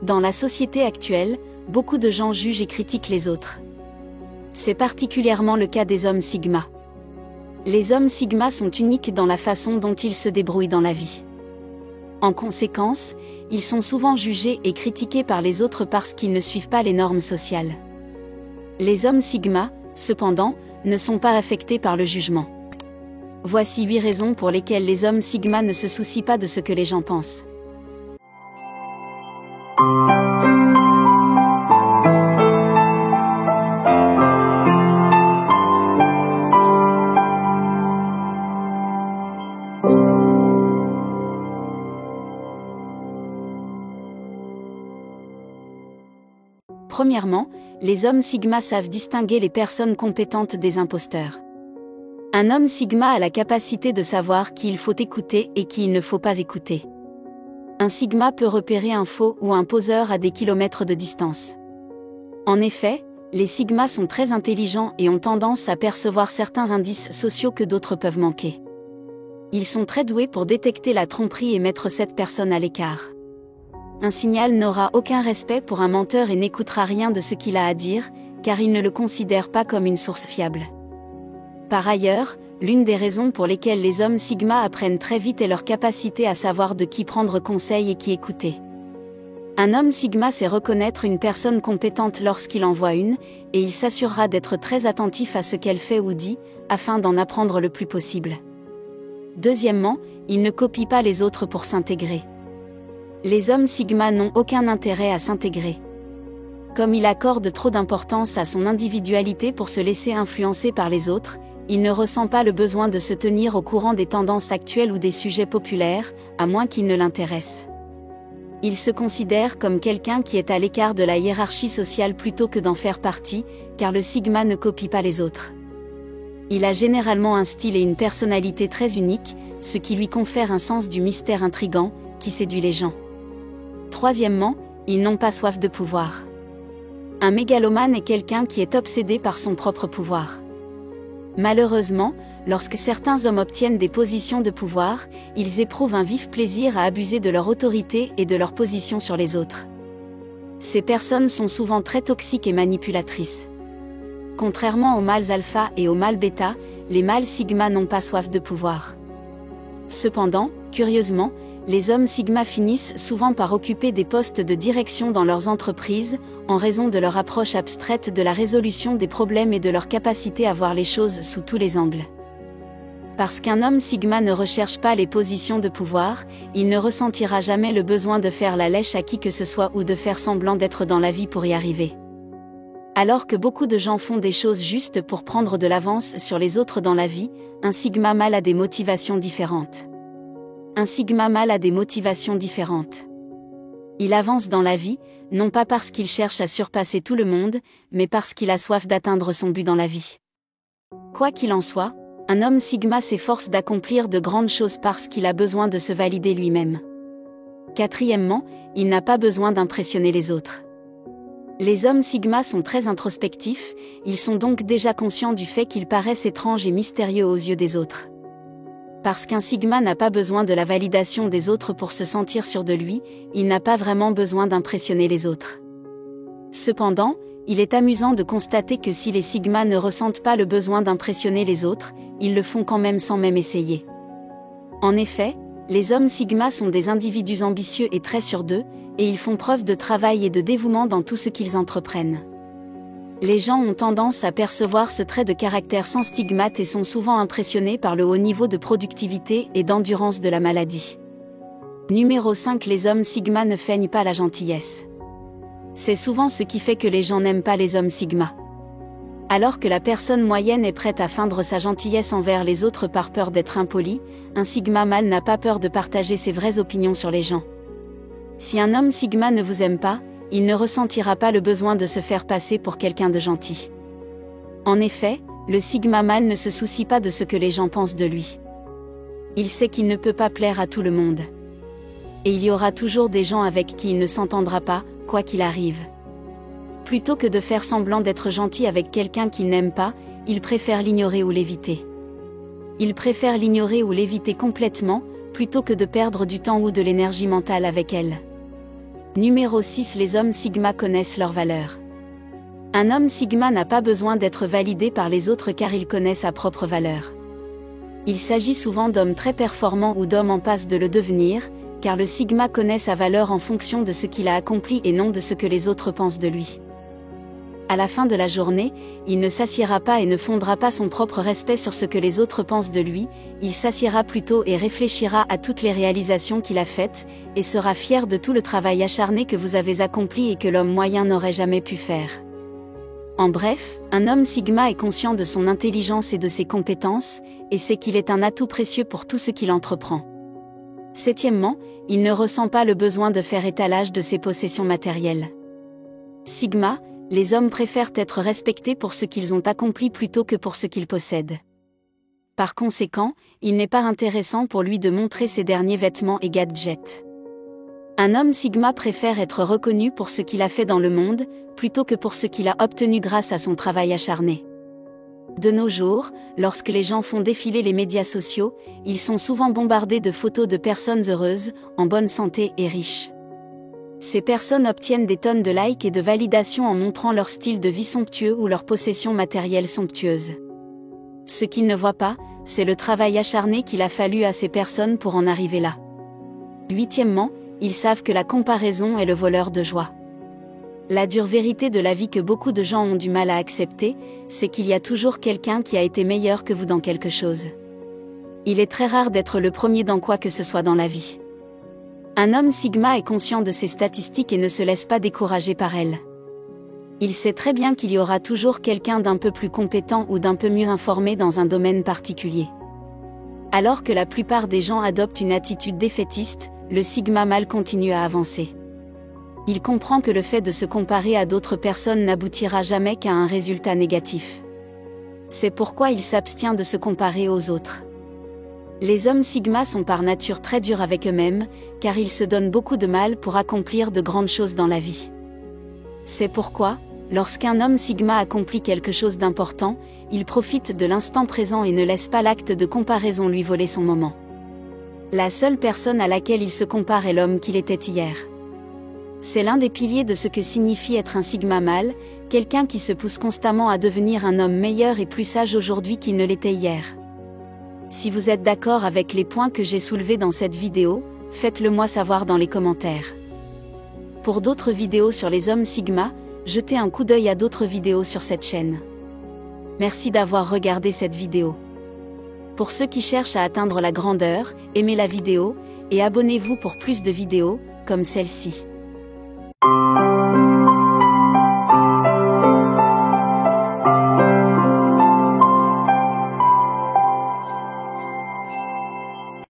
Dans la société actuelle, beaucoup de gens jugent et critiquent les autres. C'est particulièrement le cas des hommes Sigma. Les hommes Sigma sont uniques dans la façon dont ils se débrouillent dans la vie. En conséquence, ils sont souvent jugés et critiqués par les autres parce qu'ils ne suivent pas les normes sociales. Les hommes Sigma, cependant, ne sont pas affectés par le jugement. Voici 8 raisons pour lesquelles les hommes Sigma ne se soucient pas de ce que les gens pensent. Premièrement, les hommes Sigma savent distinguer les personnes compétentes des imposteurs. Un homme Sigma a la capacité de savoir qui il faut écouter et qui il ne faut pas écouter. Un Sigma peut repérer un faux ou un poseur à des kilomètres de distance. En effet, les Sigmas sont très intelligents et ont tendance à percevoir certains indices sociaux que d'autres peuvent manquer. Ils sont très doués pour détecter la tromperie et mettre cette personne à l'écart. Un signal n'aura aucun respect pour un menteur et n'écoutera rien de ce qu'il a à dire, car il ne le considère pas comme une source fiable. Par ailleurs, l'une des raisons pour lesquelles les hommes Sigma apprennent très vite est leur capacité à savoir de qui prendre conseil et qui écouter. Un homme Sigma sait reconnaître une personne compétente lorsqu'il en voit une, et il s'assurera d'être très attentif à ce qu'elle fait ou dit, afin d'en apprendre le plus possible. Deuxièmement, il ne copie pas les autres pour s'intégrer. Les hommes Sigma n'ont aucun intérêt à s'intégrer. Comme il accorde trop d'importance à son individualité pour se laisser influencer par les autres, il ne ressent pas le besoin de se tenir au courant des tendances actuelles ou des sujets populaires, à moins qu'il ne l'intéresse. Il se considère comme quelqu'un qui est à l'écart de la hiérarchie sociale plutôt que d'en faire partie, car le Sigma ne copie pas les autres. Il a généralement un style et une personnalité très uniques, ce qui lui confère un sens du mystère intrigant, qui séduit les gens. Troisièmement, ils n'ont pas soif de pouvoir. Un mégalomane est quelqu'un qui est obsédé par son propre pouvoir. Malheureusement, lorsque certains hommes obtiennent des positions de pouvoir, ils éprouvent un vif plaisir à abuser de leur autorité et de leur position sur les autres. Ces personnes sont souvent très toxiques et manipulatrices. Contrairement aux mâles alpha et aux mâles bêta, les mâles sigma n'ont pas soif de pouvoir. Cependant, curieusement, les hommes Sigma finissent souvent par occuper des postes de direction dans leurs entreprises, en raison de leur approche abstraite de la résolution des problèmes et de leur capacité à voir les choses sous tous les angles. Parce qu'un homme Sigma ne recherche pas les positions de pouvoir, il ne ressentira jamais le besoin de faire la lèche à qui que ce soit ou de faire semblant d'être dans la vie pour y arriver. Alors que beaucoup de gens font des choses justes pour prendre de l'avance sur les autres dans la vie, un Sigma mâle a des motivations différentes. Un Sigma mâle a des motivations différentes. Il avance dans la vie, non pas parce qu'il cherche à surpasser tout le monde, mais parce qu'il a soif d'atteindre son but dans la vie. Quoi qu'il en soit, un homme Sigma s'efforce d'accomplir de grandes choses parce qu'il a besoin de se valider lui-même. Quatrièmement, il n'a pas besoin d'impressionner les autres. Les hommes Sigma sont très introspectifs, ils sont donc déjà conscients du fait qu'ils paraissent étranges et mystérieux aux yeux des autres. Parce qu'un Sigma n'a pas besoin de la validation des autres pour se sentir sûr de lui, il n'a pas vraiment besoin d'impressionner les autres. Cependant, il est amusant de constater que si les Sigmas ne ressentent pas le besoin d'impressionner les autres, ils le font quand même sans même essayer. En effet, les hommes Sigma sont des individus ambitieux et très sûrs d'eux, et ils font preuve de travail et de dévouement dans tout ce qu'ils entreprennent. Les gens ont tendance à percevoir ce trait de caractère sans stigmate et sont souvent impressionnés par le haut niveau de productivité et d'endurance de la maladie. Numéro 5. Les hommes Sigma ne feignent pas la gentillesse. C'est souvent ce qui fait que les gens n'aiment pas les hommes Sigma. Alors que la personne moyenne est prête à feindre sa gentillesse envers les autres par peur d'être impoli, un Sigma mâle n'a pas peur de partager ses vraies opinions sur les gens. Si un homme Sigma ne vous aime pas, il ne ressentira pas le besoin de se faire passer pour quelqu'un de gentil. En effet, le Sigma mâle ne se soucie pas de ce que les gens pensent de lui. Il sait qu'il ne peut pas plaire à tout le monde. Et il y aura toujours des gens avec qui il ne s'entendra pas, quoi qu'il arrive. Plutôt que de faire semblant d'être gentil avec quelqu'un qu'il n'aime pas, il préfère l'ignorer ou l'éviter. Il préfère l'ignorer ou l'éviter complètement, plutôt que de perdre du temps ou de l'énergie mentale avec elle. Numéro 6. Les hommes Sigma connaissent leur valeur. Un homme Sigma n'a pas besoin d'être validé par les autres car il connaît sa propre valeur. Il s'agit souvent d'hommes très performants ou d'hommes en passe de le devenir, car le Sigma connaît sa valeur en fonction de ce qu'il a accompli et non de ce que les autres pensent de lui. À la fin de la journée, il ne s'assiera pas et ne fondera pas son propre respect sur ce que les autres pensent de lui, il s'assiera plutôt et réfléchira à toutes les réalisations qu'il a faites, et sera fier de tout le travail acharné que vous avez accompli et que l'homme moyen n'aurait jamais pu faire. En bref, un homme Sigma est conscient de son intelligence et de ses compétences, et sait qu'il est un atout précieux pour tout ce qu'il entreprend. Septièmement, il ne ressent pas le besoin de faire étalage de ses possessions matérielles. Sigma, les hommes préfèrent être respectés pour ce qu'ils ont accompli plutôt que pour ce qu'ils possèdent. Par conséquent, il n'est pas intéressant pour lui de montrer ses derniers vêtements et gadgets. Un homme Sigma préfère être reconnu pour ce qu'il a fait dans le monde, plutôt que pour ce qu'il a obtenu grâce à son travail acharné. De nos jours, lorsque les gens font défiler les médias sociaux, ils sont souvent bombardés de photos de personnes heureuses, en bonne santé et riches. Ces personnes obtiennent des tonnes de likes et de validations en montrant leur style de vie somptueux ou leurs possessions matérielles somptueuses. Ce qu'ils ne voient pas, c'est le travail acharné qu'il a fallu à ces personnes pour en arriver là. Huitièmement, ils savent que la comparaison est le voleur de joie. La dure vérité de la vie que beaucoup de gens ont du mal à accepter, c'est qu'il y a toujours quelqu'un qui a été meilleur que vous dans quelque chose. Il est très rare d'être le premier dans quoi que ce soit dans la vie. Un homme Sigma est conscient de ces statistiques et ne se laisse pas décourager par elles. Il sait très bien qu'il y aura toujours quelqu'un d'un peu plus compétent ou d'un peu mieux informé dans un domaine particulier. Alors que la plupart des gens adoptent une attitude défaitiste, le Sigma mâle continue à avancer. Il comprend que le fait de se comparer à d'autres personnes n'aboutira jamais qu'à un résultat négatif. C'est pourquoi il s'abstient de se comparer aux autres. Les hommes Sigma sont par nature très durs avec eux-mêmes, car ils se donnent beaucoup de mal pour accomplir de grandes choses dans la vie. C'est pourquoi, lorsqu'un homme Sigma accomplit quelque chose d'important, il profite de l'instant présent et ne laisse pas l'acte de comparaison lui voler son moment. La seule personne à laquelle il se compare est l'homme qu'il était hier. C'est l'un des piliers de ce que signifie être un Sigma mâle, quelqu'un qui se pousse constamment à devenir un homme meilleur et plus sage aujourd'hui qu'il ne l'était hier. Si vous êtes d'accord avec les points que j'ai soulevés dans cette vidéo, faites-le moi savoir dans les commentaires. Pour d'autres vidéos sur les hommes Sigma, jetez un coup d'œil à d'autres vidéos sur cette chaîne. Merci d'avoir regardé cette vidéo. Pour ceux qui cherchent à atteindre la grandeur, aimez la vidéo, et abonnez-vous pour plus de vidéos, comme celle-ci.